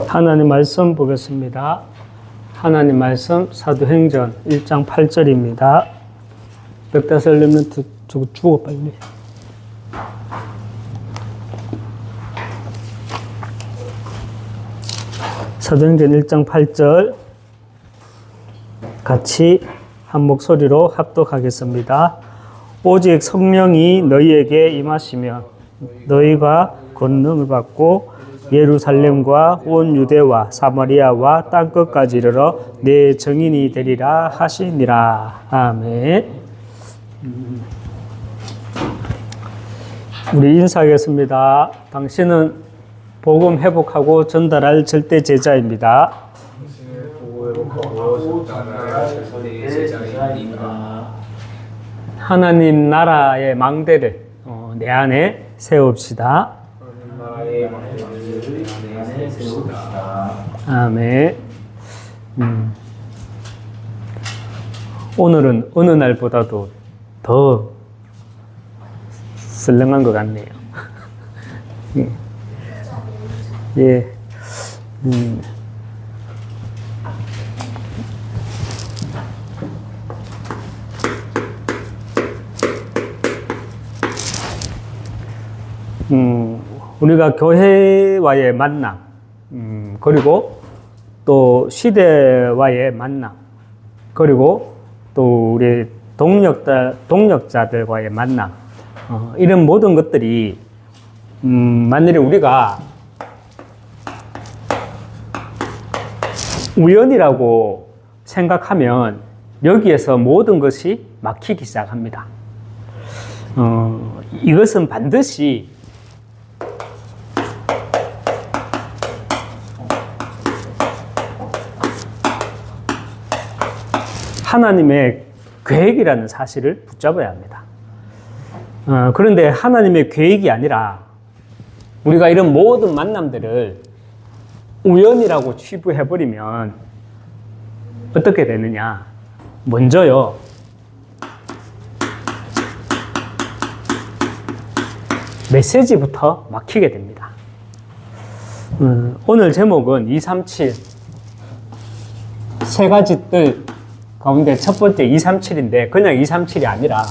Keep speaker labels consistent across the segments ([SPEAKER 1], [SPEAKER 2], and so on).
[SPEAKER 1] 하나님 말씀 보겠습니다. 하나님 말씀 사도행전 1장 8절입니다. 넉다살 렘넌트 저거 주워 빨리. 사도행전 1장 8절 같이 한 목소리로 합독하겠습니다. 오직 성령이 너희에게 임하시면 너희가 권능을 받고 예루살렘과 온 유대와 사마리아와 땅끝까지 이르러 내 증인이 되리라 하시니라. 아멘. 우리 인사하겠습니다. 당신은 복음 회복하고 전달할 절대 제자입니다. 하나님 나라의 망대를 내 안에 세웁시다. 아멘. 오늘은 어느 날보다도 더 썰렁한 것 같네요. 예. 우리가 교회와의 만남, 그리고 또 시대와의 만남, 그리고 또 우리 동력자들과의 만남, 이런 모든 것들이, 만일에 우리가 우연이라고 생각하면 여기에서 모든 것이 막히기 시작합니다. 이것은 반드시 하나님의 계획이라는 사실을 붙잡아야 합니다. 그런데 하나님의 계획이 아니라 우리가 이런 모든 만남들을 우연이라고 치부해버리면 어떻게 되느냐? 먼저요, 메시지부터 막히게 됩니다. 오늘 제목은 237 세 가지 뜰 가운데 첫 번째 237인데 그냥 237이 아니라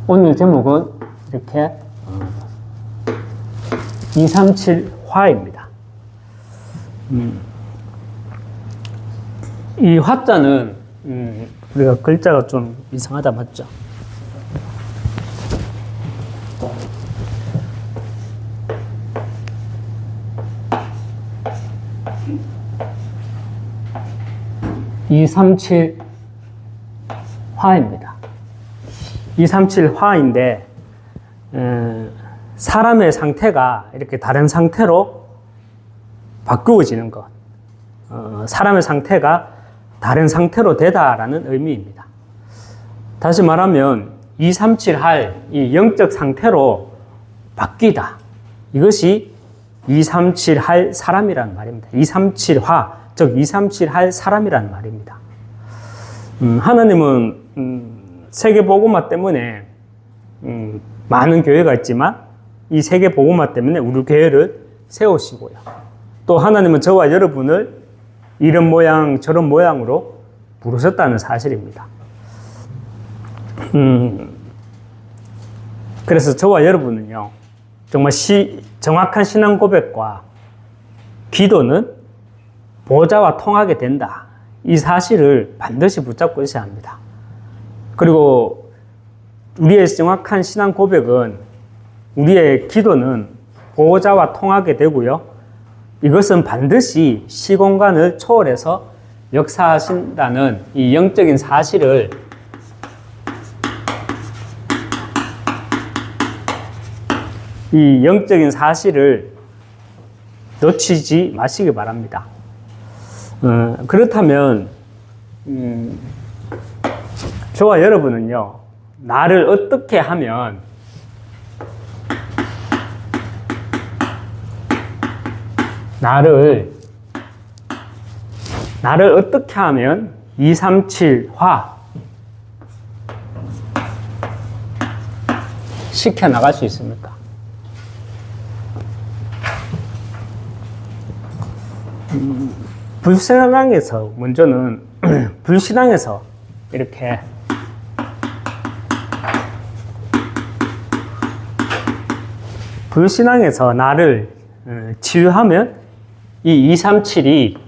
[SPEAKER 1] 오늘 제목은 이렇게 237화입니다. 이 화자는 우리가 글자가 좀 이상하다 맞죠? (237) 화입니다. 237 화인데 사람의 상태가 이렇게 다른 상태로 바꾸어지는 것, 사람의 상태가 다른 상태로 되다라는 의미입니다. 다시 말하면 237할 이 영적 상태로 바뀌다, 이것이 237할 사람이라는 말입니다. 237화, 즉 237할 사람이라는 말입니다. 하나님은 세계 복음화 때문에 많은 교회가 있지만 이 세계 복음화 때문에 우리 교회를 세우시고요. 또 하나님은 저와 여러분을 이런 모양 저런 모양으로 부르셨다는 사실입니다. 그래서 저와 여러분은요, 정말 정확한 신앙 고백과 기도는 보좌와 통하게 된다, 이 사실을 반드시 붙잡고 있어야 합니다. 그리고 우리의 정확한 신앙 고백은, 우리의 기도는 보좌와 통하게 되고요, 이것은 반드시 시공간을 초월해서 역사하신다는 이 영적인 사실을 놓치지 마시기 바랍니다. 그렇다면 저와 여러분은요, 나를 어떻게 하면 나를 어떻게 하면 237화 시켜나갈 수 있습니까? 불신앙에서 먼저는 불신앙에서 이렇게 불신앙에서 나를 치유하면 이 237이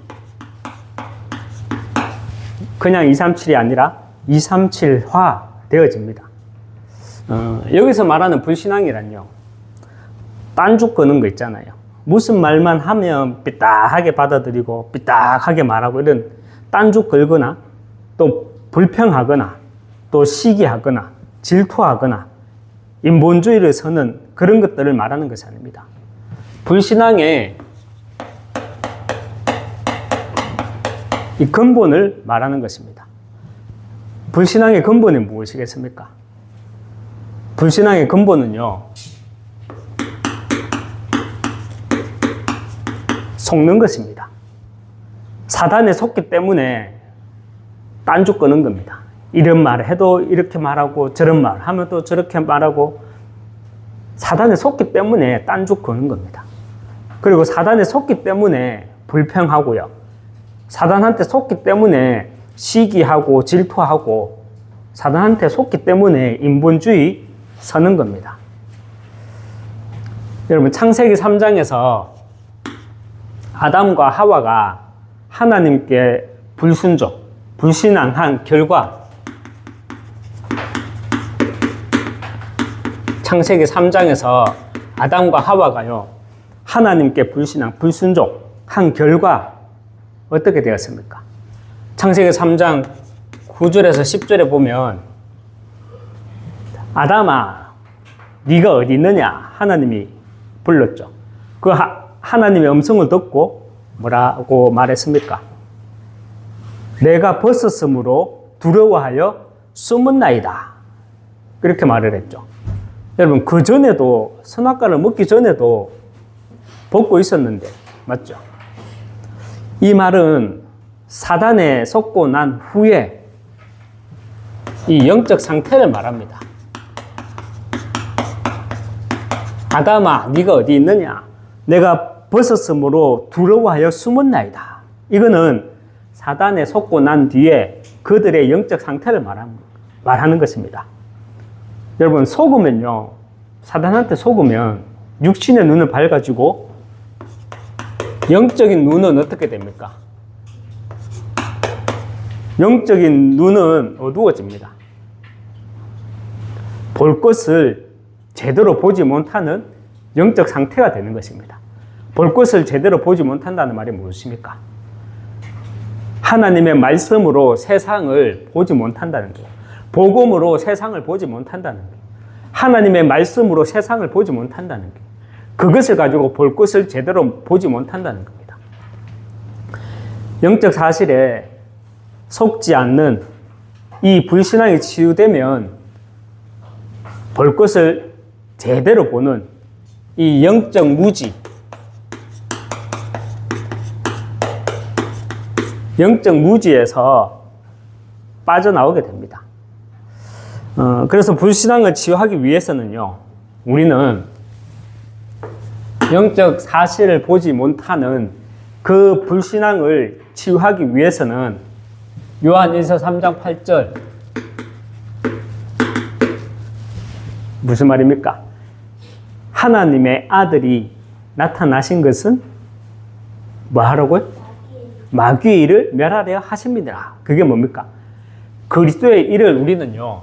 [SPEAKER 1] 그냥 237이 아니라 237화 되어집니다. 여기서 말하는 불신앙이란요, 딴죽 거는 거 있잖아요. 무슨 말만 하면 삐딱하게 받아들이고 삐딱하게 말하고 이런 딴죽 걸거나 또 불평하거나 또 시기하거나 질투하거나 인본주의를 서는 그런 것들을 말하는 것이 아닙니다. 불신앙의 이 근본을 말하는 것입니다. 불신앙의 근본이 무엇이겠습니까? 불신앙의 근본은요, 속는 것입니다. 사단에 속기 때문에 딴죽 거는 겁니다. 이런 말을 해도 이렇게 말하고 저런 말 하면 또 저렇게 말하고 사단에 속기 때문에 딴죽 거는 겁니다. 그리고 사단에 속기 때문에 불평하고요. 사단한테 속기 때문에 시기하고 질투하고 사단한테 속기 때문에 인본주의 서는 겁니다. 여러분, 창세기 3장에서 아담과 하와가 하나님께 불순종, 불신앙한 결과 창세기 3장에서 아담과 하와가요, 하나님께 불신앙, 불순종한 결과 어떻게 되었습니까? 창세기 3장 9절에서 10절에 보면 아담아, 네가 어디 있느냐? 하나님이 불렀죠. 그 하나님의 음성을 듣고 뭐라고 말했습니까? 내가 벗었으므로 두려워하여 숨었나이다. 그렇게 말을 했죠. 여러분, 그 전에도, 선악과를 먹기 전에도 벗고 있었는데, 맞죠? 이 말은 사단에 속고 난 후에 이 영적 상태를 말합니다. 아담아, 네가 어디 있느냐? 내가 벗었으므로 두려워하여 숨었나이다. 이거는 사단에 속고 난 뒤에 그들의 영적 상태를 말하는 것입니다. 여러분, 속으면요, 사단한테 속으면 육신의 눈은 밝아지고 영적인 눈은 어떻게 됩니까? 영적인 눈은 어두워집니다. 볼 것을 제대로 보지 못하는 영적 상태가 되는 것입니다. 볼 것을 제대로 보지 못한다는 말이 무엇입니까? 하나님의 말씀으로 세상을 보지 못한다는 거예요. 복음으로 세상을 보지 못한다는 거예요. 하나님의 말씀으로 세상을 보지 못한다는 거예요. 그것을 가지고 볼 것을 제대로 보지 못한다는 겁니다. 영적 사실에 속지 않는 이 불신앙이 치유되면 볼 것을 제대로 보는 이 영적 무지, 영적 무지에서 빠져나오게 됩니다. 그래서 불신앙을 치유하기 위해서는요, 우리는 영적 사실을 보지 못하는 그 불신앙을 치유하기 위해서는 요한일서 3장 8절 무슨 말입니까? 하나님의 아들이 나타나신 것은 뭐 하라고요? 마귀의 일을 멸하려 하십니다. 그게 뭡니까? 그리스도의 일을 우리는요,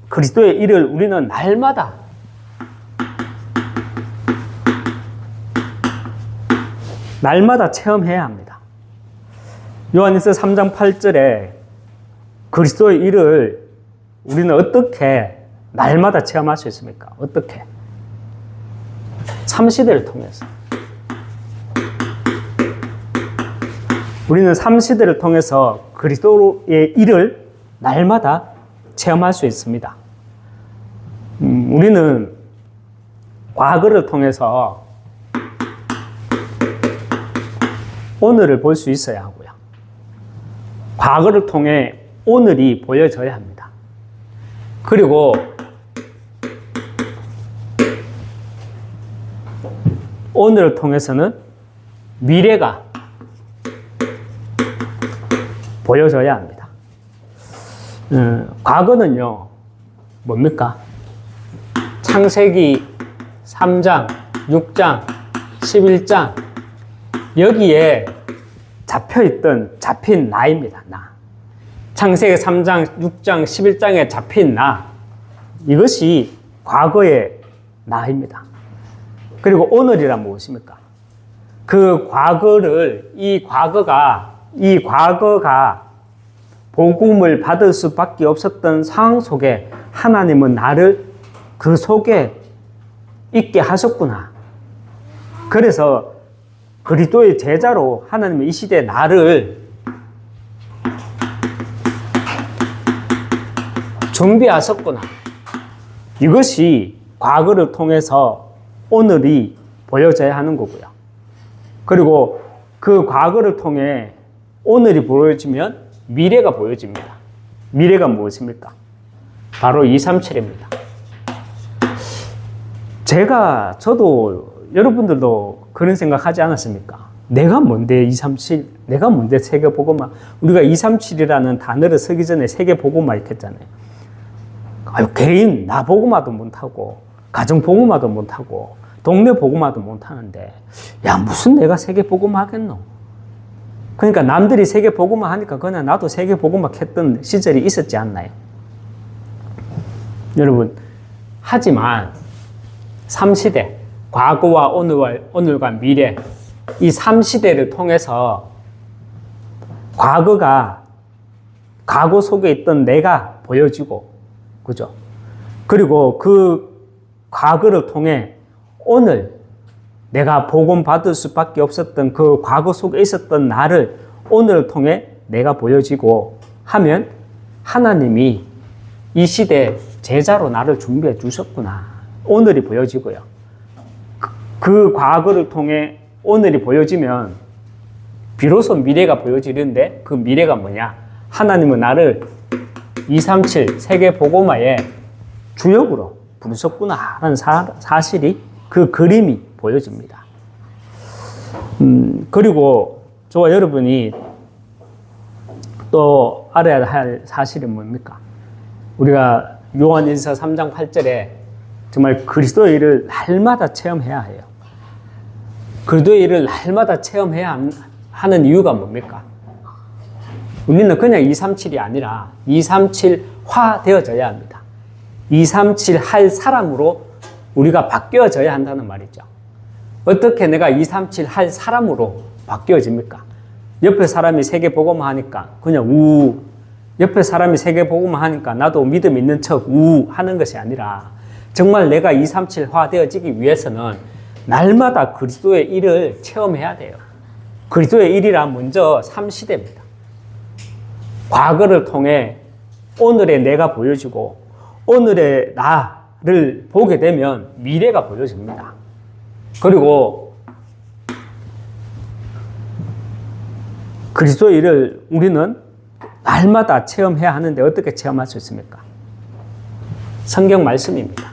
[SPEAKER 1] 그리스도의 일을 우리는 날마다 체험해야 합니다. 요한일서 3장 8절에 그리스도의 일을 우리는 어떻게 날마다 체험할 수 있습니까? 어떻게? 삼시대를 통해서. 우리는 삼시대를 통해서 그리스도의 일을 날마다 체험할 수 있습니다. 우리는 과거를 통해서 오늘을 볼 수 있어야 하고요. 과거를 통해 오늘이 보여져야 합니다. 그리고 오늘을 통해서는 미래가 보여져야 합니다. 과거는요, 뭡니까? 창세기 3장, 6장, 11장, 여기에 잡힌 나입니다. 나. 창세기 3장, 6장, 11장에 잡힌 나. 이것이 과거의 나입니다. 그리고 오늘이란 무엇입니까? 그 과거를, 이 과거가 복음을 받을 수밖에 없었던 상황 속에 하나님은 나를 그 속에 있게 하셨구나. 그래서 그리스도의 제자로 하나님은 이 시대에 나를 준비하셨구나. 이것이 과거를 통해서 오늘이 보여져야 하는 거고요. 그리고 그 과거를 통해 오늘이 보여지면 미래가 보여집니다. 미래가 무엇입니까? 바로 237입니다. 저도 여러분들도 그런 생각 하지 않았습니까? 내가 뭔데 237, 내가 뭔데 세계복음화. 우리가 237이라는 단어를 쓰기 전에 세계복음화 이렇게 했잖아요. 개인 나 복음화도 못하고 가정 복음화도 못하고 동네 복음화도 못하는데 야 무슨 내가 세계 복음화 하겠노? 그러니까 남들이 세계 복음화 하니까 그냥 나도 세계 복음화 했던 시절이 있었지 않나요? 여러분, 하지만 3시대, 과거와 오늘과 미래, 이 3시대를 통해서 과거 속에 있던 내가 보여지고, 그죠? 그리고 그 과거를 통해 오늘 내가 복음 받을 수밖에 없었던 그 과거 속에 있었던 나를 오늘을 통해 내가 보여지고 하면 하나님이 이 시대 제자로 나를 준비해 주셨구나. 오늘이 보여지고요. 그 과거를 통해 오늘이 보여지면 비로소 미래가 보여지는데 그 미래가 뭐냐? 하나님은 나를 237 세계 복음화의 주역으로 부르셨구나 하는 사실이 그 그림이 보여집니다. 그리고 저와 여러분이 또 알아야 할 사실은 뭡니까? 우리가 요한일서 3장 8절에 정말 그리스도의 일을 날마다 체험해야 해요. 그리스도의 일을 날마다 체험해야 하는 이유가 뭡니까? 우리는 그냥 237이 아니라 237화 되어져야 합니다. 237 할 사람으로 우리가 바뀌어져야 한다는 말이죠. 어떻게 내가 237 할 사람으로 바뀌어집니까? 옆에 사람이 세계복음화 하니까 그냥 옆에 사람이 세계복음화 하니까 나도 믿음 있는 척 하는 것이 아니라 정말 내가 237화 되어지기 위해서는 날마다 그리스도의 일을 체험해야 돼요. 그리스도의 일이라 먼저 3시대입니다. 과거를 통해 오늘의 내가 보여지고 오늘의 나를 보게 되면 미래가 보여집니다. 그리고 그리스도의 일을 우리는 날마다 체험해야 하는데 어떻게 체험할 수 있습니까? 성경 말씀입니다.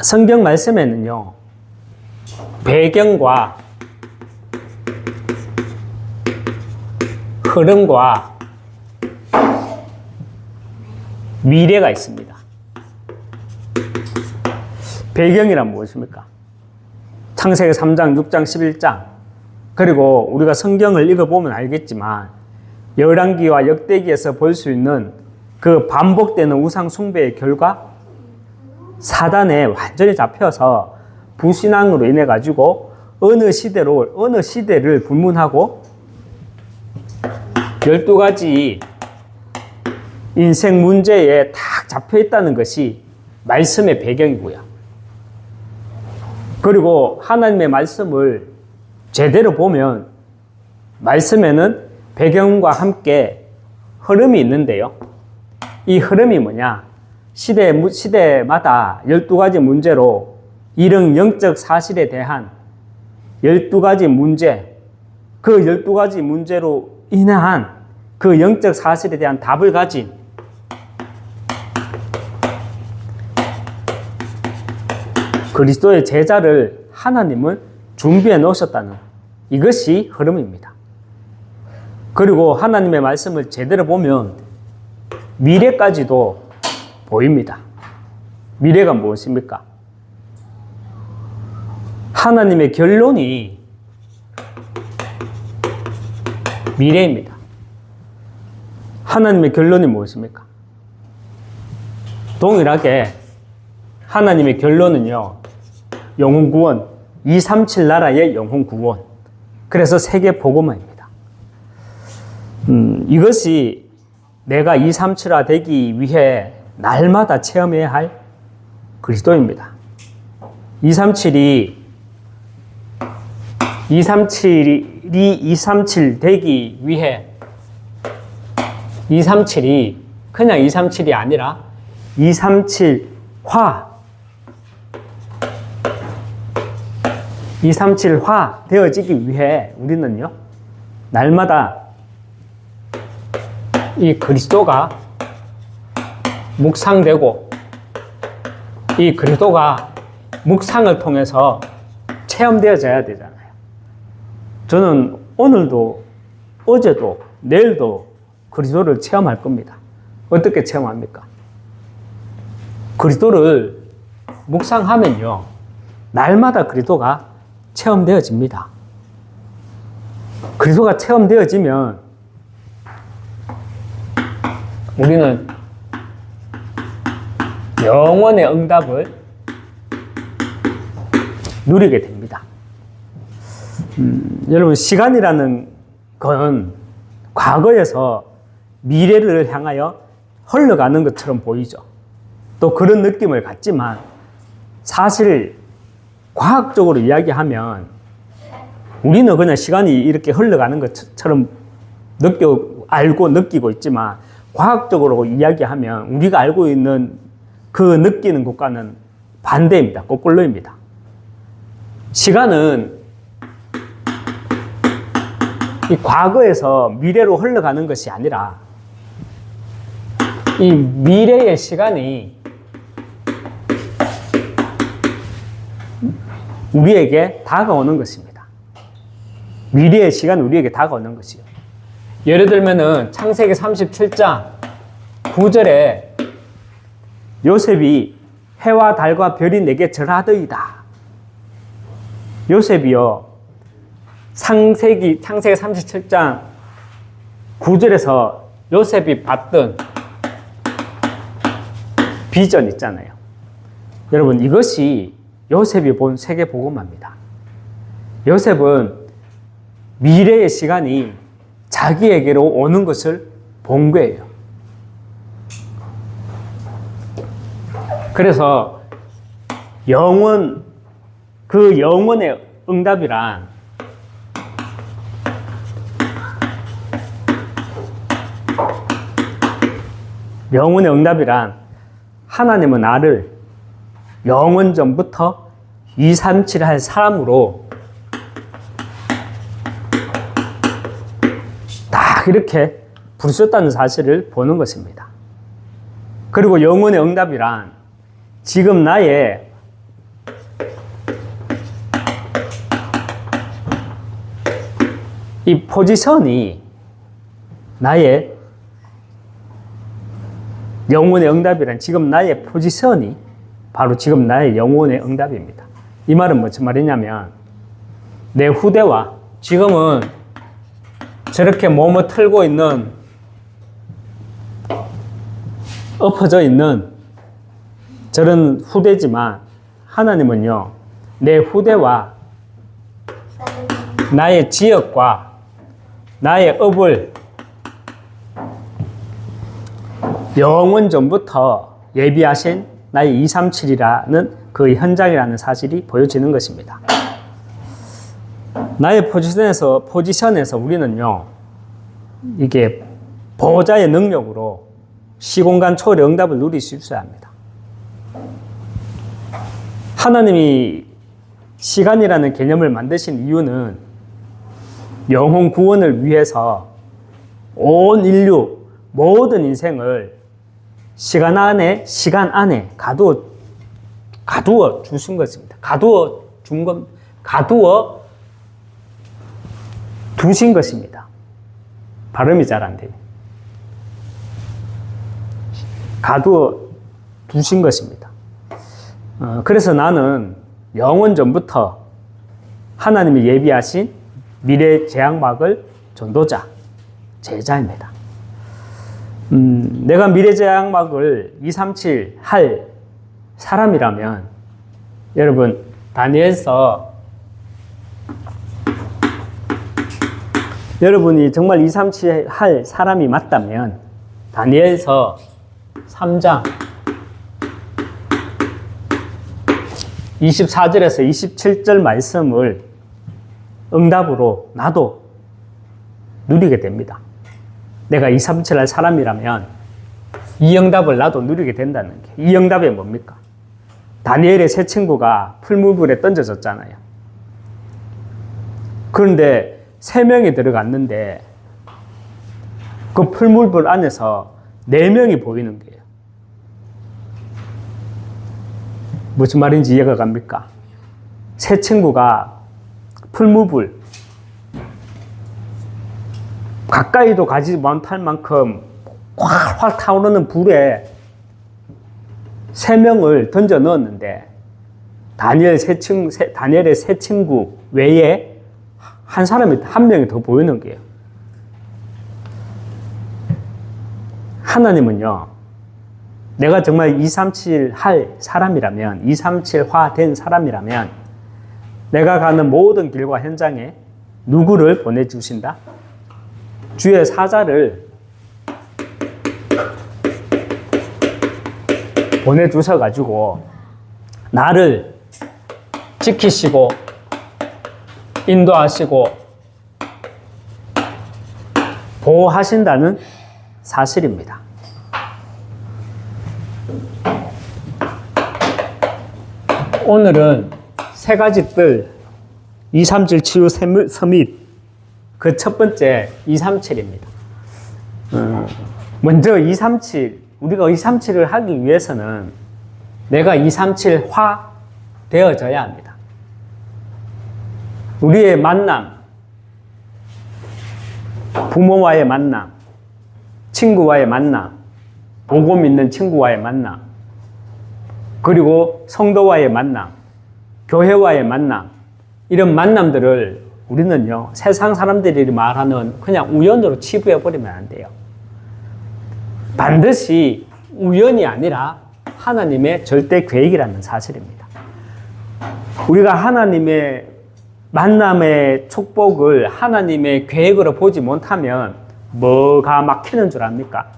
[SPEAKER 1] 성경 말씀에는요, 배경과 흐름과 미래가 있습니다. 배경이란 무엇입니까? 창세기 3장, 6장, 11장, 그리고 우리가 성경을 읽어보면 알겠지만 열왕기와 역대기에서 볼 수 있는 그 반복되는 우상 숭배의 결과 사단에 완전히 잡혀서 불신앙으로 인해 가지고 어느 시대를 불문하고 12가지 인생 문제에 딱 잡혀 있다는 것이 말씀의 배경이고요. 그리고 하나님의 말씀을 제대로 보면 말씀에는 배경과 함께 흐름이 있는데요. 이 흐름이 뭐냐? 시대마다 12가지 문제로 이런 영적 사실에 대한 12가지 문제, 그 12가지 문제로 인한 그 영적 사실에 대한 답을 가진 그리스도의 제자를 하나님은 준비해 놓으셨다는 이것이 흐름입니다. 그리고 하나님의 말씀을 제대로 보면 미래까지도 보입니다. 미래가 무엇입니까? 하나님의 결론이 미래입니다. 하나님의 결론이 무엇입니까? 동일하게 하나님의 결론은요, 영혼 구원, 237 나라의 영혼 구원. 그래서 세계 복음화입니다. 이것이 내가 237화 되기 위해 날마다 체험해야 할 그리스도입니다. 237이 237 되기 위해 237이 그냥 237이 아니라 237화 237화 되어지기 위해 우리는요, 날마다 이 그리스도가 묵상되고 이 그리스도가 묵상을 통해서 체험되어져야 되잖아요. 저는 오늘도 어제도 내일도 그리스도를 체험할 겁니다. 어떻게 체험합니까? 그리스도를 묵상하면요, 날마다 그리스도가 체험되어집니다. 그리스도가 체험되어지면 우리는 영원의 응답을 누리게 됩니다. 여러분, 시간이라는 건 과거에서 미래를 향하여 흘러가는 것처럼 보이죠. 또 그런 느낌을 갖지만 사실 과학적으로 이야기하면 우리는 그냥 시간이 이렇게 흘러가는 것처럼 알고 느끼고 있지만 과학적으로 이야기하면 우리가 알고 있는 그 느끼는 것과는 반대입니다. 거꾸로입니다. 시간은 이 과거에서 미래로 흘러가는 것이 아니라 이 미래의 시간이 우리에게 다가오는 것입니다. 미래의 시간이 우리에게 다가오는 것이요. 예를 들면은 창세기 37장 9절에 요셉이 해와 달과 별이 내게 절하더이다. 요셉이요, 창세기 37장 9절에서 요셉이 봤던 비전 있잖아요. 여러분, 이것이 요셉이 본 세계 복음화입니다. 요셉은 미래의 시간이 자기에게로 오는 것을 본 거예요. 그래서 그 영원의 응답이란 하나님은 나를 영원 전부터 237 할 사람으로 딱 이렇게 부르셨다는 사실을 보는 것입니다. 그리고 영원의 응답이란 지금 나의 이 포지션이 나의 영혼의 응답이란 지금 나의 포지션이 바로 지금 나의 영혼의 응답입니다. 이 말은 무슨 말이냐면 내 후대와 지금은 저렇게 몸을 틀고 있는 엎어져 있는 저런 후대지만 하나님은요, 내 후대와 나의 지역과 나의 업을 영원 전부터 예비하신 나의 237이라는 그 현장이라는 사실이 보여지는 것입니다. 나의 포지션에서 우리는요, 이게 보호자의 능력으로 시공간 초월의 응답을 누릴 수 있어야 합니다. 하나님이 시간이라는 개념을 만드신 이유는 영혼 구원을 위해서 온 인류 모든 인생을 시간 안에 가두어 주신 것입니다. 가두어 두신 것입니다. 발음이 잘 안 돼요. 가두어 두신 것입니다. 그래서 나는 영원 전부터 하나님이 예비하신 미래 제약막을 전도자, 제자입니다. 내가 미래 제약막을 237 할 사람이라면, 여러분, 다니엘서 여러분이 정말 237 할 사람이 맞다면 다니엘서 3장 24절에서 27절 말씀을 응답으로 나도 누리게 됩니다. 내가 237 할 사람이라면 이 응답을 나도 누리게 된다는 게, 이 응답이 뭡니까? 다니엘의 세 친구가 풀무불에 던져졌잖아요. 그런데 3명이 들어갔는데 그 풀무불 안에서 4명이 보이는 거예요. 무슨 말인지 이해가 갑니까? 세 친구가 풀무불, 가까이도 가지 못할 만큼 활활 타오르는 불에 3명을 던져 넣었는데 다니엘의 세 친구 외에 한 명이 더 보이는 거예요. 하나님은요, 내가 정말 237 할 사람이라면, 237화 된 사람이라면 내가 가는 모든 길과 현장에 누구를 보내주신다? 주의 사자를 보내주셔가지고 나를 지키시고 인도하시고 보호하신다는 사실입니다. 오늘은 3가지 뜰, 237 치유 서밋, 그 첫 번째 237입니다. 먼저 237, 우리가 237을 하기 위해서는 내가 237화 되어져야 합니다. 우리의 만남, 부모와의 만남, 친구와의 만남, 복음 있는 친구와의 만남, 그리고 성도와의 만남, 교회와의 만남, 이런 만남들을 우리는요, 세상 사람들이 말하는 그냥 우연으로 치부해버리면 안 돼요. 반드시 우연이 아니라 하나님의 절대 계획이라는 사실입니다. 우리가 하나님의 만남의 축복을 하나님의 계획으로 보지 못하면 뭐가 막히는 줄 압니까?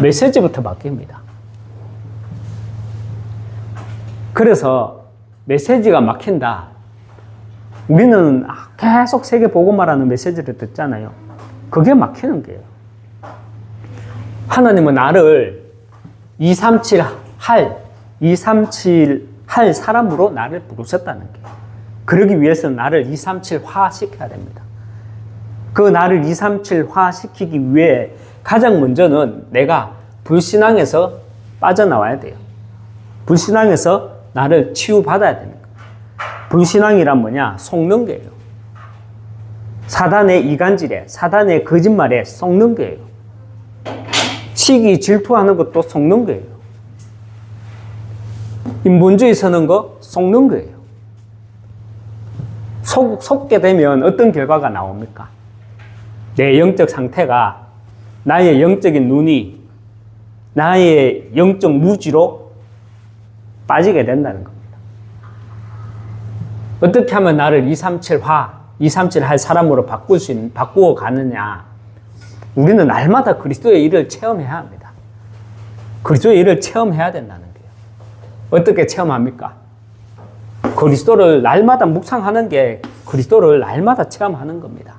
[SPEAKER 1] 메시지부터 막힙니다. 그래서 메시지가 막힌다. 우리는 계속 세계복음화라는 메시지를 듣잖아요. 그게 막히는 거예요. 하나님은 나를 237 할 사람으로 나를 부르셨다는 거예요. 그러기 위해서는 나를 237화 시켜야 됩니다. 그 나를 237화 시키기 위해 가장 먼저는 내가 불신앙에서 빠져나와야 돼요. 불신앙에서 나를 치유받아야 됩니다. 불신앙이란 뭐냐? 속는 거예요. 사단의 이간질에, 사단의 거짓말에 속는 거예요. 시기, 질투하는 것도 속는 거예요. 인본주의 서는 거 속는 거예요. 속게 되면 어떤 결과가 나옵니까? 내 영적 상태가, 나의 영적인 눈이 나의 영적 무지로 빠지게 된다는 겁니다. 어떻게 하면 나를 237 할 사람으로 바꾸어 가느냐? 우리는 날마다 그리스도의 일을 체험해야 합니다. 그리스도의 일을 체험해야 된다는 거예요. 어떻게 체험합니까? 그리스도를 날마다 묵상하는 게 그리스도를 날마다 체험하는 겁니다.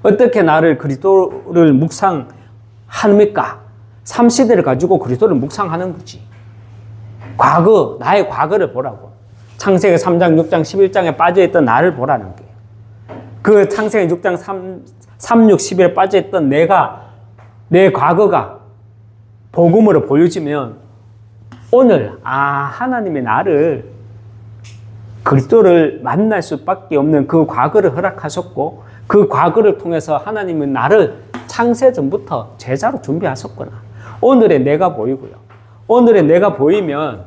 [SPEAKER 1] 어떻게 나를 그리스도를 묵상합니까? 삶시대를 가지고 그리스도를 묵상하는 거지. 나의 과거를 보라고. 창세기 3장, 6장, 11장에 빠져있던 나를 보라는 거예요. 그 창세기 6장, 3, 6, 10일에 빠져있던 내 과거가 복음으로 보여지면 오늘 하나님이 나를 그리스도를 만날 수밖에 없는 그 과거를 허락하셨고 그 과거를 통해서 하나님은 나를 창세전부터 제자로 준비하셨구나. 오늘의 내가 보이고요. 오늘의 내가 보이면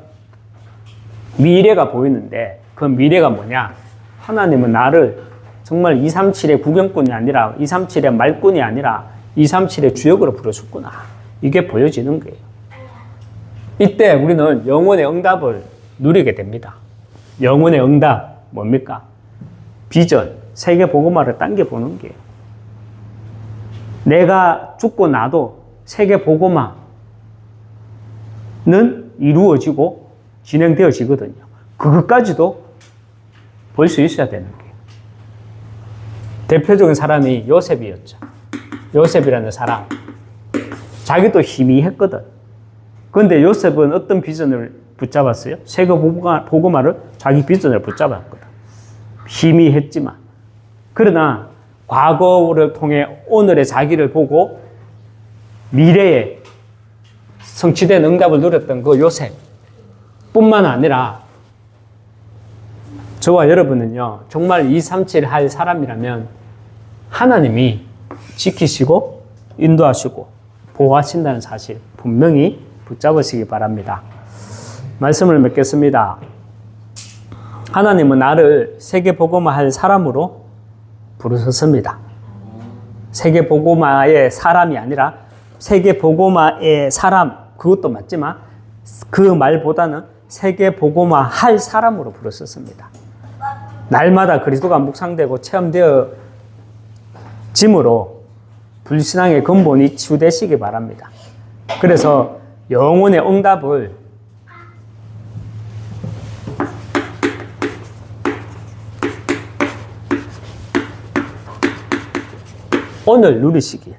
[SPEAKER 1] 미래가 보이는데 그 미래가 뭐냐? 하나님은 나를 정말 237의 구경꾼이 아니라 237의 말꾼이 아니라 237의 주역으로 부르셨구나. 이게 보여지는 거예요. 이때 우리는 영혼의 응답을 누리게 됩니다. 영혼의 응답 뭡니까? 비전, 세계 복음화를 당겨보는 거예요. 내가 죽고 나도 세계 복음화는 이루어지고 진행되어지거든요. 그것까지도 볼 수 있어야 되는 거예요. 대표적인 사람이 요셉이었죠. 요셉이라는 사람. 자기도 희미했거든. 그런데 요셉은 어떤 비전을 붙잡았어요? 세계 복음화를 자기 비전을 붙잡았거든. 희미했지만. 그러나 과거를 통해 오늘의 자기를 보고 미래에 성취된 응답을 누렸던 그 요셉 뿐만 아니라 저와 여러분은요, 정말 237 할 사람이라면 하나님이 지키시고 인도하시고 보호하신다는 사실 분명히 붙잡으시기 바랍니다. 말씀을 맺겠습니다. 하나님은 나를 세계복음화 할 사람으로 부르셨습니다. 세계복음화의 사람이 아니라 세계복음화의 사람, 그것도 맞지만 그 말보다는 세계복음화 할 사람으로 부르셨습니다. 날마다 그리스도가 묵상되고 체험되어 짐으로 불신앙의 근본이 치유되시기 바랍니다. 그래서 영혼의 응답을 오늘 누리시길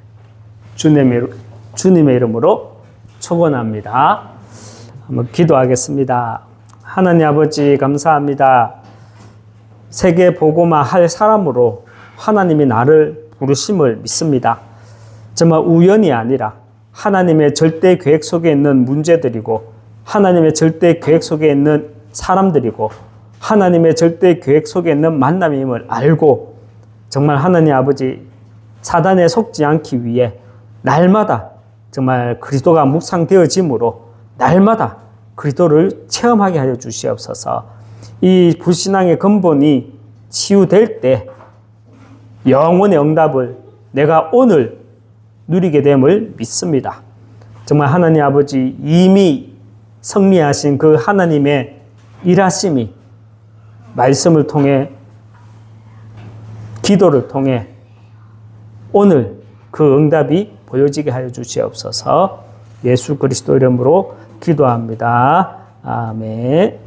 [SPEAKER 1] 주님의 이름으로 축원합니다. 한번 기도하겠습니다. 하나님 아버지 감사합니다. 세계 복음화 할 사람으로 하나님이 나를 부르심을 믿습니다. 정말 우연이 아니라 하나님의 절대 계획 속에 있는 문제들이고 하나님의 절대 계획 속에 있는 사람들이고 하나님의 절대 계획 속에 있는 만남임을 알고 정말 하나님 아버지 사단에 속지 않기 위해 날마다 정말 그리스도가 묵상되어짐으로 날마다 그리스도를 체험하게 하여 주시옵소서. 이 불신앙의 근본이 치유될 때 영혼의 응답을 내가 오늘 누리게 됨을 믿습니다. 정말 하나님 아버지 이미 승리하신 그 하나님의 일하심이 말씀을 통해 기도를 통해 오늘 그 응답이 보여지게 하여 주시옵소서. 예수 그리스도 이름으로 기도합니다. 아멘.